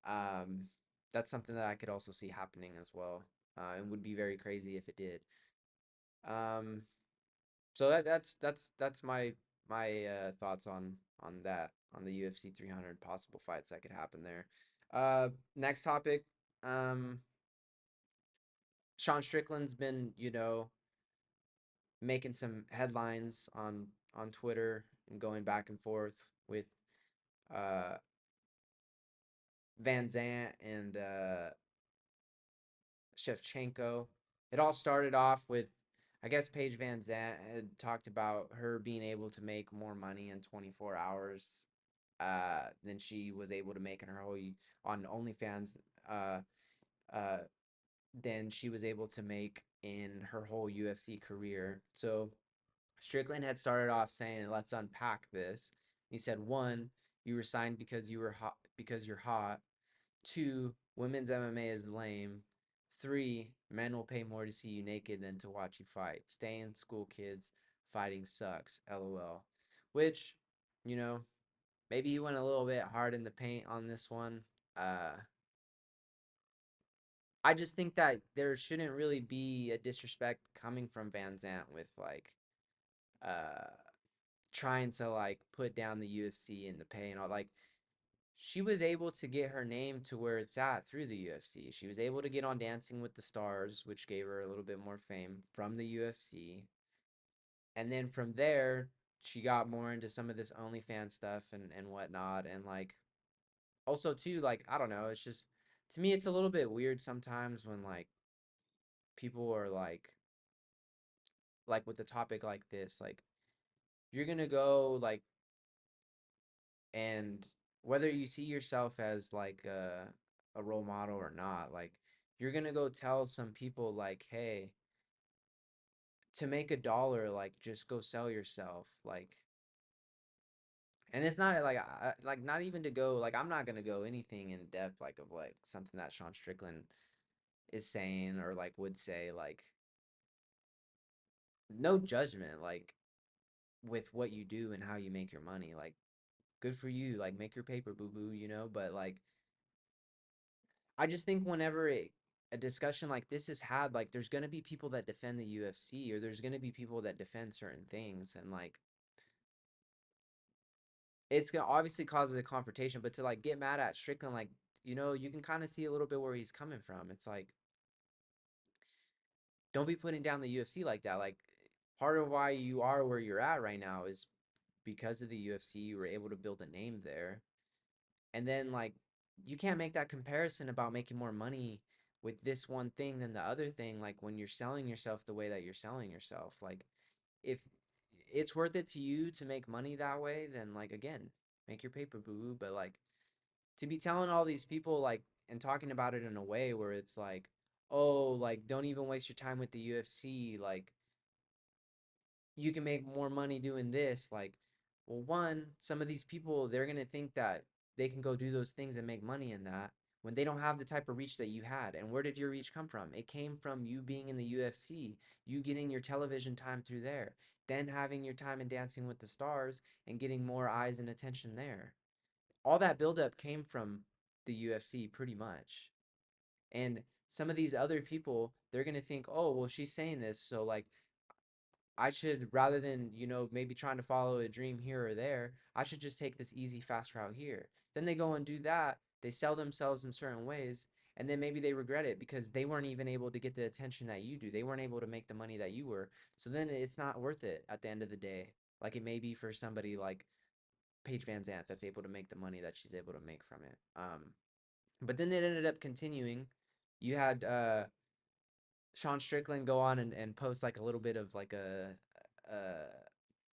Um that's something that I could also see happening as well. It would be very crazy if it did. Um so that's my thoughts on the UFC 300 possible fights that could happen there. Next topic. Um, Sean Strickland's been, making some headlines on Twitter and going back and forth with uh VanZant and Shevchenko. It all started off with, I guess, Paige VanZant had talked about her being able to make more money in 24 hours than she was able to make in her whole on OnlyFans uh, uh, than she was able to make in her whole UFC career. So Strickland had started off saying, "Let's unpack this." He said, one, you were signed because you were hot because you're hot. Two, women's MMA is lame. Three, men will pay more to see you naked than to watch you fight. Stay in school, kids. Fighting sucks. LOL. Which, you know, maybe he went a little bit hard in the paint on this one. Uh, I just think that there shouldn't really be a disrespect coming from Van Zant with like uh trying to like put down the UFC and the pay and all. Like, she was able to get her name to where it's at through the UFC. She was able to get on Dancing with the Stars, which gave her a little bit more fame from the UFC. And then from there, she got more into some of this OnlyFans stuff and whatnot. And like, also too, like, I don't know, it's just, to me, it's a little bit weird sometimes when like people are like with a topic like this, like, you're gonna go like, and whether you see yourself as like a role model or not, like, you're gonna go tell some people like, hey, to make $1, like, just go sell yourself, like. And it's not like like, not even to go like, I'm not gonna go anything in depth like of like something that Sean Strickland is saying or like would say, like, no judgment, like, with what you do and how you make your money, like, good for you, like, make your paper, boo boo, but like, I just think whenever a discussion like this is had, like, there's going to be people that defend the UFC or there's going to be people that defend certain things. And, like, it's going to obviously causes a confrontation, but to, like, get mad at Strickland, like, you can kind of see a little bit where he's coming from. It's like, don't be putting down the UFC like that. Like, part of why you are where you're at right now is because of the UFC. You were able to build a name there. And then, like, you can't make that comparison about making more money with this one thing than the other thing, like, when you're selling yourself the way that you're selling yourself. Like, if it's worth it to you to make money that way, then, like, again, make your paper, boo. But like, to be telling all these people, like, and talking about it in a way where it's like, oh, like, don't even waste your time with the UFC, like, you can make more money doing this. Like, well, one, some of these people, they're going to think that they can go do those things and make money in that when they don't have the type of reach that you had. And where did your reach come from? It came from you being in the UFC, you getting your television time through there, then having your time in Dancing with the Stars and getting more eyes and attention there. All that buildup came from the UFC pretty much. And some of these other people, they're going to think, oh, well, she's saying this. So, like, I should, rather than, maybe trying to follow a dream here or there, I should just take this easy, fast route here. Then they go and do that. They sell themselves in certain ways. And then maybe they regret it because they weren't even able to get the attention that you do. They weren't able to make the money that you were. So then it's not worth it at the end of the day. Like it may be for somebody like Paige VanZant that's able to make the money that she's able to make from it. But then it ended up continuing. You had Sean Strickland go on and post like a little bit of like a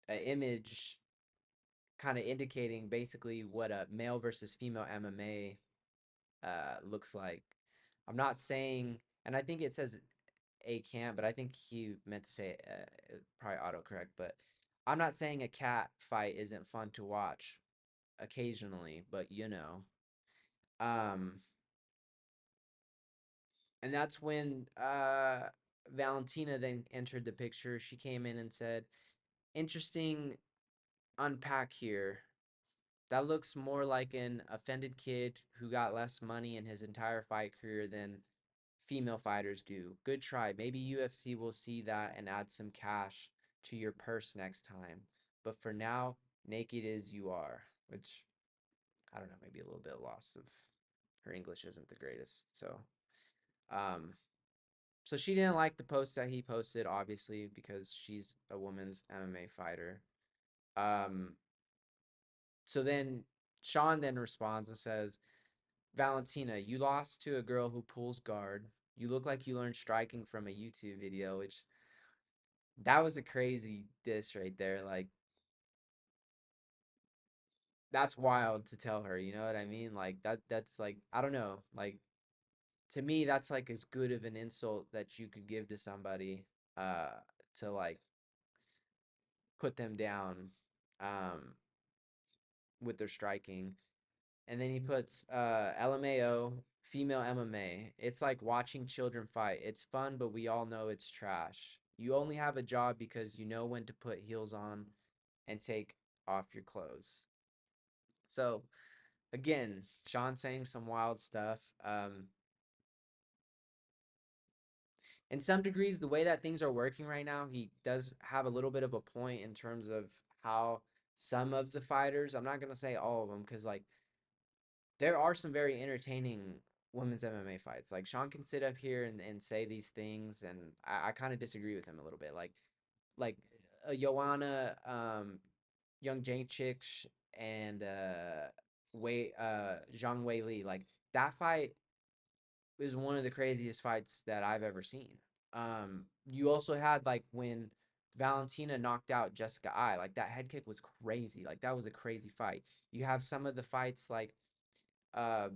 image kind of indicating basically what a male versus female MMA looks like. I'm not saying, and I think it says a can, but I think he meant to say probably autocorrect. But I'm not saying a cat fight isn't fun to watch occasionally, but um, and that's when Valentina then entered the picture. She came in and said, "Interesting unpack here. That looks more like an offended kid who got less money in his entire fight career than female fighters do. Good try. Maybe UFC will see that and add some cash to your purse next time. But for now, naked as you are, which I don't know, maybe a little bit lost of her English isn't the greatest. Um, so she didn't like the post that he posted, obviously, because she's a woman's MMA fighter. Um, so then Sean then responds and says, Valentina, you lost to a girl who pulls guard. You look like you learned striking from a YouTube video, which that was a crazy diss right there. Like, that's wild to tell her, you know what I mean? Like that's like I don't know. Like to me that's like as good of an insult that you could give to somebody uh to like put them down um with their striking. And then he puts LMAO, female MMA. It's like watching children fight. It's fun, but we all know it's trash. You only have a job because you know when to put heels on and take off your clothes. So again, Sean saying some wild stuff. In some degrees, the way that things are working right now, he does have a little bit of a point in terms of how some of the fighters, I'm not going to say all of them, because like there are some very entertaining women's MMA fights. Like Sean can sit up here and say these things, and I kind of disagree with him a little bit. Like Joanna, Young Jacek, and Wei Zhang Wei Li. Like that fight is one of the craziest fights that I've ever seen. You also had like when Valentina knocked out Jessica I, like that head kick was crazy. Like that was a crazy fight. You have some of the fights like uh,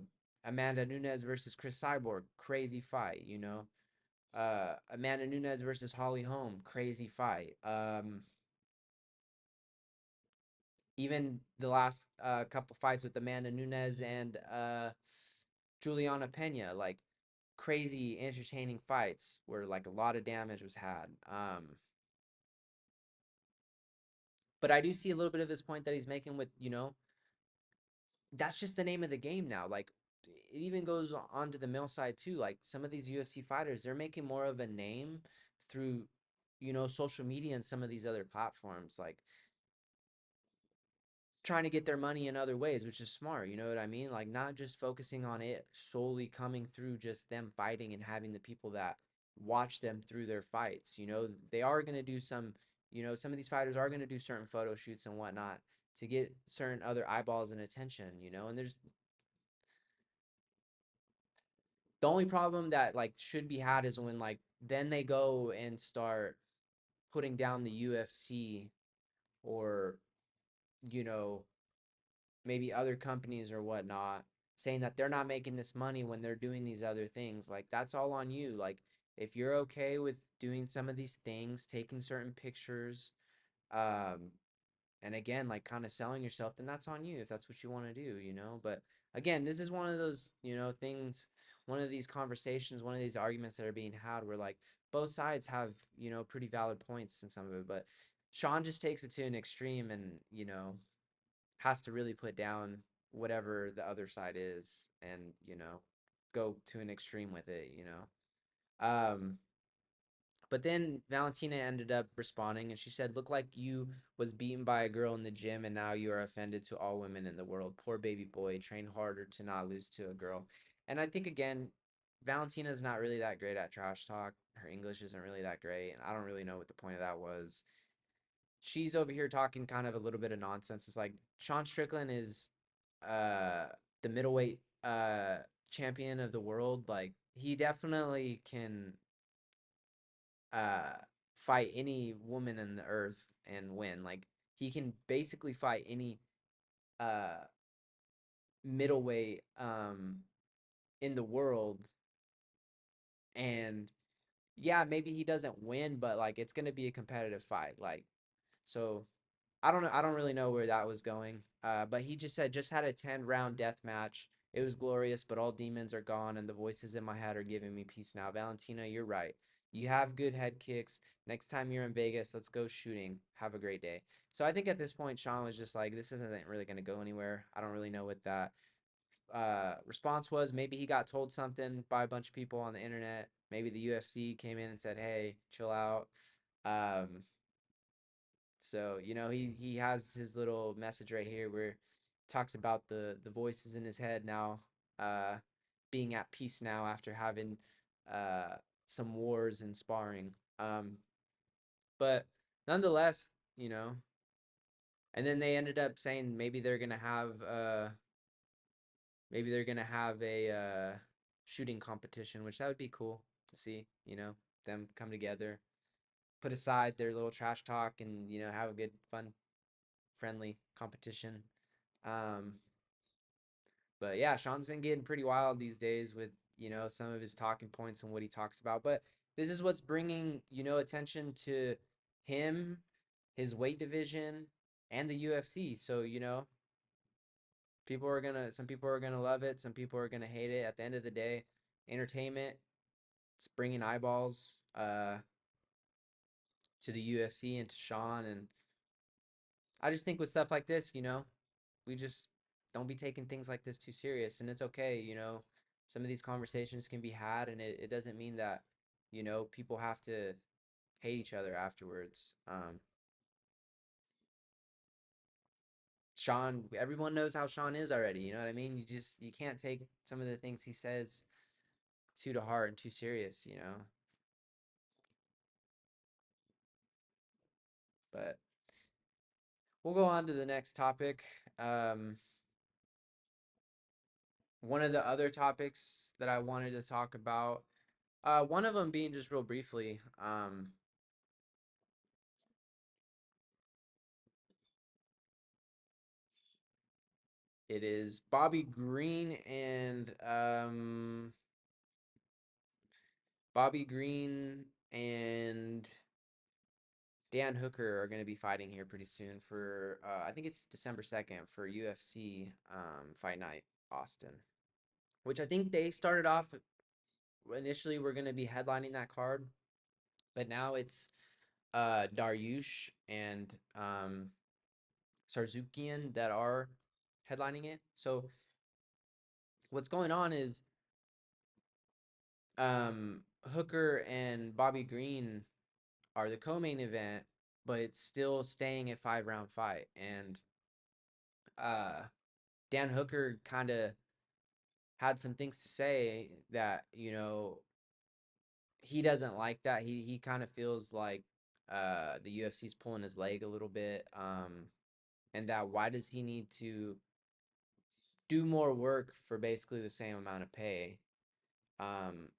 Amanda Nunes versus Chris Cyborg, crazy fight, you know. Amanda Nunes versus Holly Holm, crazy fight. Even the last couple fights with Amanda Nunes and Juliana Pena, like crazy entertaining fights where like a lot of damage was had. But I do see a little bit of this point that he's making with, you know, that's just the name of the game now. Like it even goes on to the male side too. Like some of these UFC fighters, they're making more of a name through, you know, social media and some of these other platforms. Like trying to get their money in other ways, which is smart. You know what I mean? Like not just focusing on it solely coming through just them fighting and having the people that watch them through their fights. You know, they are going to do some, you know, some of these fighters are going to do certain photo shoots and whatnot to get certain other eyeballs and attention, you know, and there's the only problem that like should be had is when like then they go and start putting down the UFC or you know maybe other companies or whatnot saying that they're not making this money when they're doing these other things. Like that's all on you. Like if you're okay with doing some of these things, taking certain pictures, um, and again, like kind of selling yourself, then that's on you if that's what you want to do, you know. But again, this is one of those, you know, things, one of these conversations, one of these arguments that are being had where like both sides have, you know, pretty valid points in some of it. But Sean just takes it to an extreme and, you know, has to really put down whatever the other side is and, you know, go to an extreme with it, you know. But then Valentina ended up responding and she said, "Look like you was beaten by a girl in the gym and now you are offended to all women in the world. Poor baby boy, train harder to not lose to a girl." And I think again, Valentina's not really that great at trash talk. Her English isn't really that great, and I don't really know what the point of that was. She's over here talking kind of a little bit of nonsense. It's like Sean Strickland is uh the middleweight champion of the world. Like he definitely can uh fight any woman in the earth and win. Like he can basically fight any uh middleweight in the world and yeah, maybe he doesn't win, but like it's going to be a competitive fight. Like so I don't know. I don't really know where that was going. But he just said, just had a 10-round death match. It was glorious, but all demons are gone, and the voices in my head are giving me peace now. Valentina, you're right. You have good head kicks. Next time you're in Vegas, let's go shooting. Have a great day. So I think at this point, Sean was just like, this isn't really going to go anywhere. I don't really know what that response was. Maybe he got told something by a bunch of people on the internet. Maybe the UFC came in and said, hey, chill out. Um, So, he has his little message right here where talks about the voices in his head now uh being at peace now after having uh some wars and sparring. But nonetheless, and then they ended up saying maybe they're gonna have a shooting competition, which that would be cool to see, them come together, put aside their little trash talk and, have a good, fun, friendly competition. Um, but yeah, Sean's been getting pretty wild these days with, some of his talking points and what he talks about. But this is what's bringing, attention to him, his weight division, and the UFC. So, some people are gonna love it, some people are gonna hate it. At the end of the day, entertainment, it's bringing eyeballs to the UFC and to Sean. And I just think with stuff like this, we just don't be taking things like this too serious. And it's okay, some of these conversations can be had, and it doesn't mean that, people have to hate each other afterwards. Sean, everyone knows how Sean is already. You know what I mean? You can't take some of the things he says too to heart and too serious. But we'll go on to the next topic. Um, One of the other topics that I wanted to talk about, one of them being just real briefly, it is Bobby Green and Dan Hooker are going to be fighting here pretty soon for I think it's December 2nd for UFC Fight Night Austin, which I think they started off initially we're going to be headlining that card, but now it's Dariush and Sarzukian that are headlining it. So what's going on is um, Hooker and Bobby Green are the co-main event, but it's still staying at 5 round fight. And uh, Dan Hooker kind of had some things to say that he doesn't like that. He kind of feels like the UFC's pulling his leg a little bit, and that why does he need to do more work for basically the same amount of pay? Um,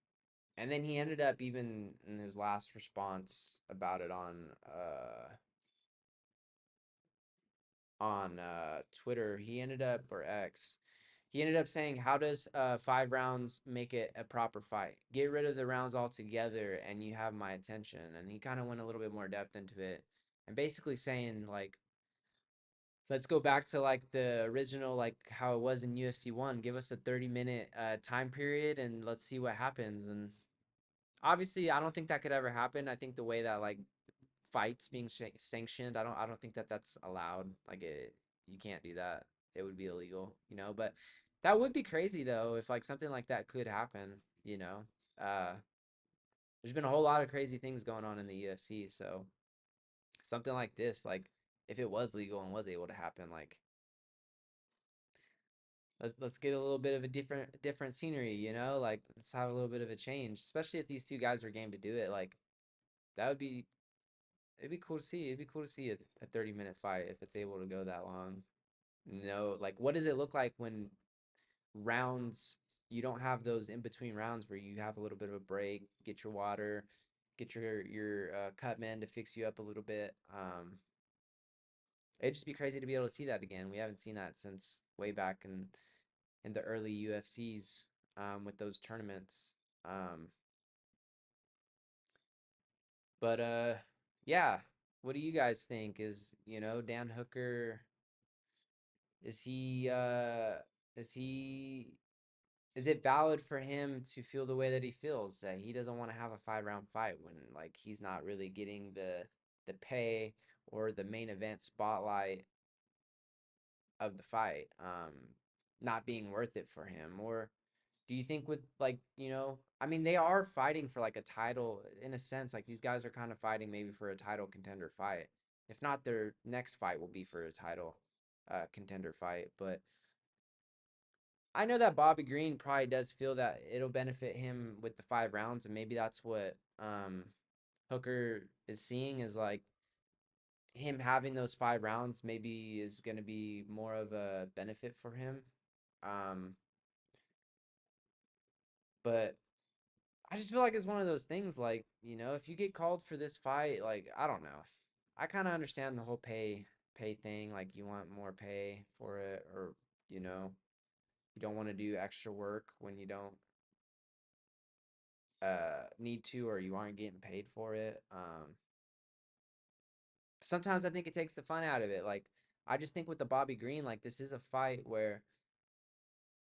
and then he ended up even in his last response about it on Twitter, he ended up or X, he ended up saying, "How does 5 rounds make it a proper fight? Get rid of the rounds altogether, and you have my attention." And he kind of went a little bit more depth into it, and basically saying like, let's go back to like the original, like how it was in UFC one. Give us a 30-minute time period, and let's see what happens. And obviously, I don't think that could ever happen. I think the way that like fights being sanctioned, I don't think that that's allowed. Like you can't do that. It would be illegal, But that would be crazy though if like something like that could happen. You know, uh, there's been a whole lot of crazy things going on in the UFC, so something like this, like if it was legal and was able to happen, like let's get a little bit of a different scenery, like let's have a little bit of a change, especially if these two guys are game to do it. Like that would be it'd be cool to see. It'd be cool to see a 30-minute fight if it's able to go that long. No, like what does it look like when rounds you don't have those in between rounds where you have a little bit of a break, get your water, get your cut men to fix you up a little bit. It'd just be crazy to be able to see that again. We haven't seen that since way back in the early UFCs with those tournaments. Um, but yeah, what do you guys think? Is Dan Hooker, is he is he is it valid for him to feel the way that he feels, that he doesn't want to have a 5 round fight when like he's not really getting the pay or the main event spotlight of the fight, not being worth it for him? Or do you think with like, I mean, they are fighting for like a title in a sense, like these guys are kind of fighting maybe for a title contender fight. If not, their next fight will be for a title contender fight. But I know that Bobby Green probably does feel that it'll benefit him with the 5 rounds, and maybe that's what Hooker is seeing is like him having those 5 rounds maybe is going to be more of a benefit for him. Um, but I just feel like it's one of those things like, if you get called for this fight, like I don't know. I kind of understand the whole pay thing, like you want more pay for it or, you know, you don't want to do extra work when you don't need to or you aren't getting paid for it. Sometimes I think it takes the fun out of it. Like I just think with the Bobby Green, like this is a fight where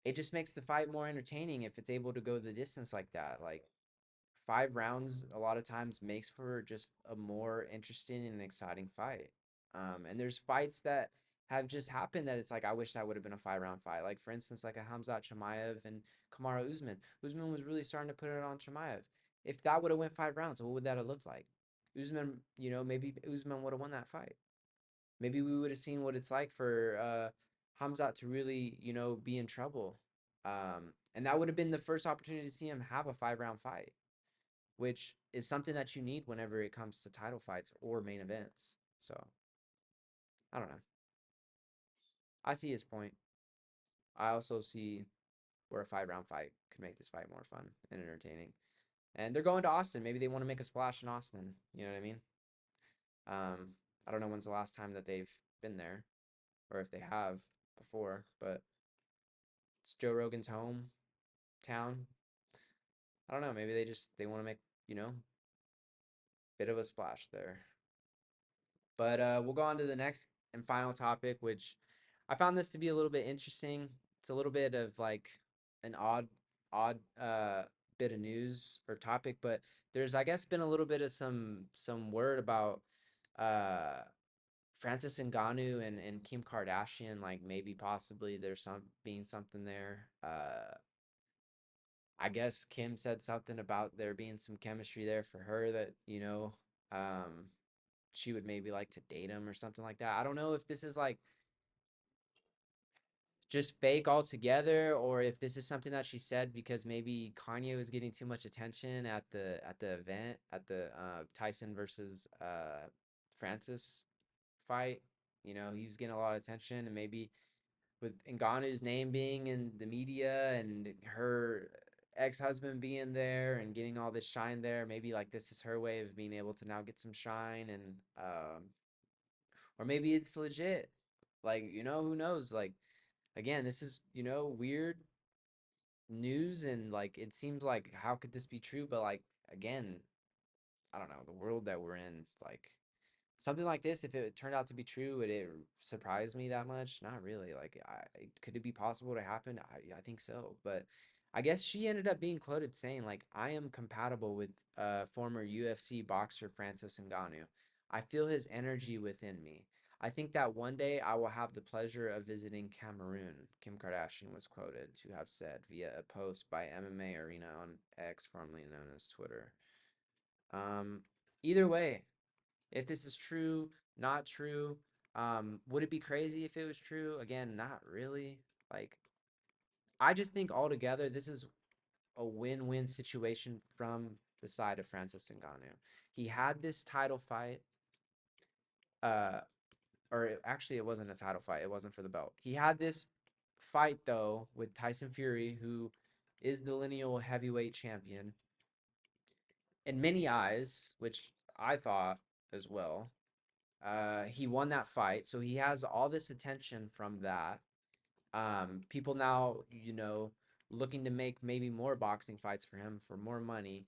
it just makes the fight more entertaining if it's able to go the distance like that. Like 5 rounds a lot of times makes for just a more interesting and exciting fight. And there's fights that have just happened that it's like I wish that would have been a 5 round fight. Like for instance, like a Hamzat Chimaev and Kamaru Usman. Usman was really starting to put it on Chimaev. If that would have went 5 rounds, what would that have looked like? Usman, maybe Usman would have won that fight. Maybe we would have seen what it's like for Hamzat to really, be in trouble. And that would have been the first opportunity to see him have a 5 round fight, which is something that you need whenever it comes to title fights or main events. So I don't know. I see his point. I also see where a 5 round fight could make this fight more fun and entertaining. And they're going to Austin. Maybe they want to make a splash in Austin. You know what I mean? Um, I don't know when's the last time that they've been there, or if they have before, but it's Joe Rogan's home town. I don't know. Maybe they want to make bit of a splash there. But we'll go on to the next and final topic, which I found this to be a little bit interesting. It's a little bit of like an odd bit of news or topic, but there's I guess been a little bit of some word about uh Francis Ngannou and Kim Kardashian, like maybe possibly there's some being something there. I guess Kim said something about there being some chemistry there for her that, she would maybe like to date him or something like that. I don't know if this is like just fake altogether or if this is something that she said because maybe Kanye was getting too much attention at the event at the Tyson versus Francis fight. He was getting a lot of attention and maybe with Ngannou's name being in the media and her ex-husband being there and getting all this shine there, maybe like this is her way of being able to now get some shine and or maybe it's legit. Like, who knows? Like again, this is, weird news and like it seems like how could this be true? But like again, I don't know, the world that we're in, like something like this, if it turned out to be true, would it surprise me that much? Not really. Like, could it be possible to happen? I think so. But I guess she ended up being quoted saying, like, I am compatible with former UFC boxer Francis Ngannou. I feel his energy within me. I think that one day I will have the pleasure of visiting Cameroon, Kim Kardashian was quoted to have said via a post by MMA Arena on X, formerly known as Twitter. Um, Either way, if this is true, not true, would it be crazy if it was true? Again, not really. Like, I just think altogether this is a win-win situation from the side of Francis Ngannou. He had this title fight, uh, actually it wasn't a title fight. It wasn't for the belt. He had this fight though with Tyson Fury, who is the lineal heavyweight champion in many eyes, which I thought as well. He won that fight, so he has all this attention from that. People now, looking to make maybe more boxing fights for him for more money.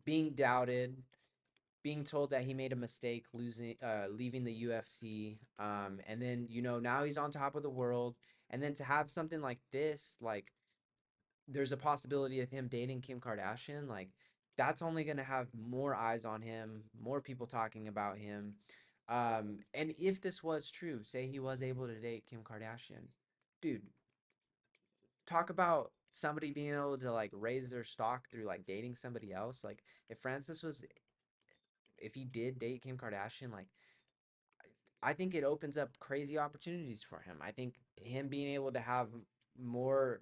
Being doubted, being told that he made a mistake leaving the UFC. And then, now he's on top of the world. And then to have something like this, like there's a possibility of him dating Kim Kardashian, like that's only going to have more eyes on him, more people talking about him. And if this was true, say he was able to date Kim Kardashian, dude, talk about somebody being able to like raise their stock through like dating somebody else. Like if Francis was if he did date Kim Kardashian, like I think it opens up crazy opportunities for him. I think him being able to have more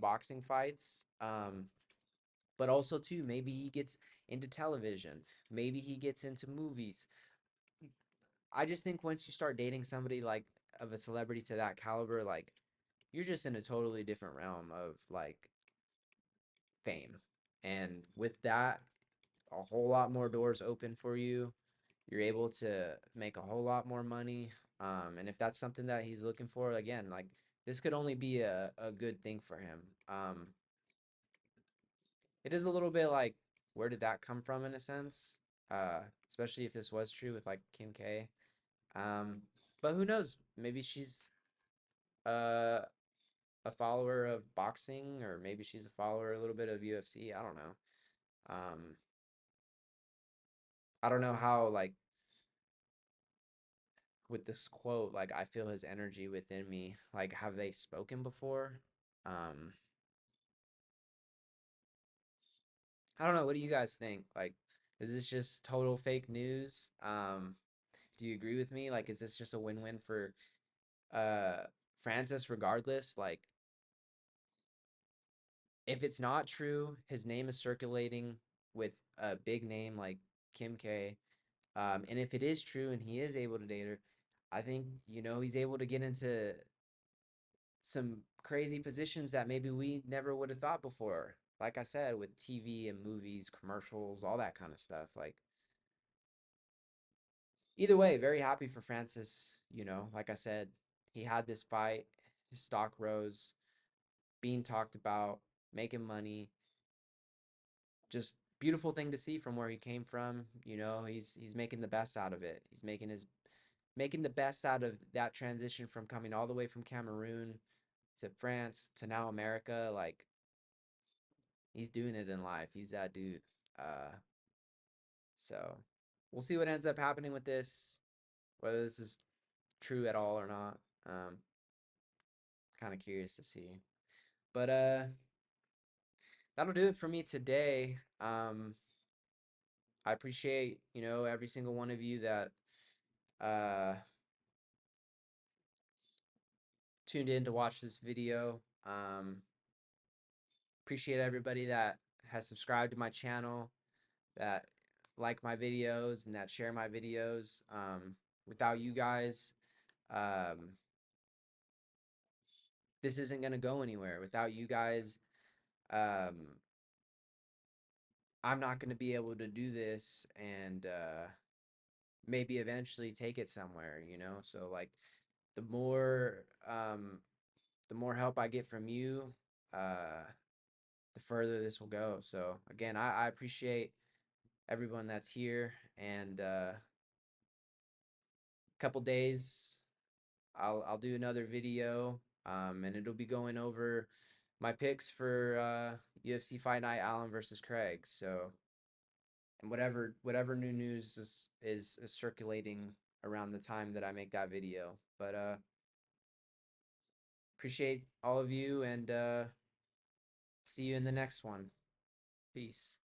boxing fights, but also too maybe he gets into television, maybe he gets into movies. I just think once you start dating somebody like of a celebrity to that caliber, like you're just in a totally different realm of like fame. And with that, a whole lot more doors open for you. You're able to make a whole lot more money. And if that's something that he's looking for, again, like this could only be a good thing for him. It is a little bit like, where did that come from in a sense? Especially if this was true with like Kim K. Um, but who knows? Maybe she's uh, a follower of boxing, or maybe she's a follower a little bit of UFC. I don't know. Um, I don't know how like with this quote, like I feel his energy within me. Like, have they spoken before? Um, I don't know. What do you guys think? Like, is this just total fake news? Do you agree with me? Like, is this just a win-win for uh Francis regardless? Like, if it's not true, his name is circulating with a big name like Kim K. And if it is true and he is able to date her, I think, he's able to get into some crazy positions that maybe we never would have thought before. Like I said, with TV and movies, commercials, all that kind of stuff. Like, either way, very happy for Francis. Like I said, he had this fight, his stock rose, being talked about, making money. Just beautiful thing to see from where he came from. He's making the best out of it. He's making the best out of that transition from coming all the way from Cameroon to France to now America. Like, he's doing it in life. He's that dude. Uh, so we'll see what ends up happening with this, whether this is true at all or not. Kind of curious to see. But that'll do it for me today. I appreciate, every single one of you that uh tuned in to watch this video. Appreciate everybody that has subscribed to my channel, that like my videos and that share my videos. Without you guys, um, this isn't going to go anywhere. Without you guys, um, I'm not going to be able to do this and maybe eventually take it somewhere. So like the more the more help I get from you, the further this will go. So again, I appreciate everyone that's here, and couple days I'll do another video, and it'll be going over my picks for UFC Fight Night Allen versus Craig. So, and whatever new news is circulating around the time that I make that video. But appreciate all of you, and see you in the next one. Peace.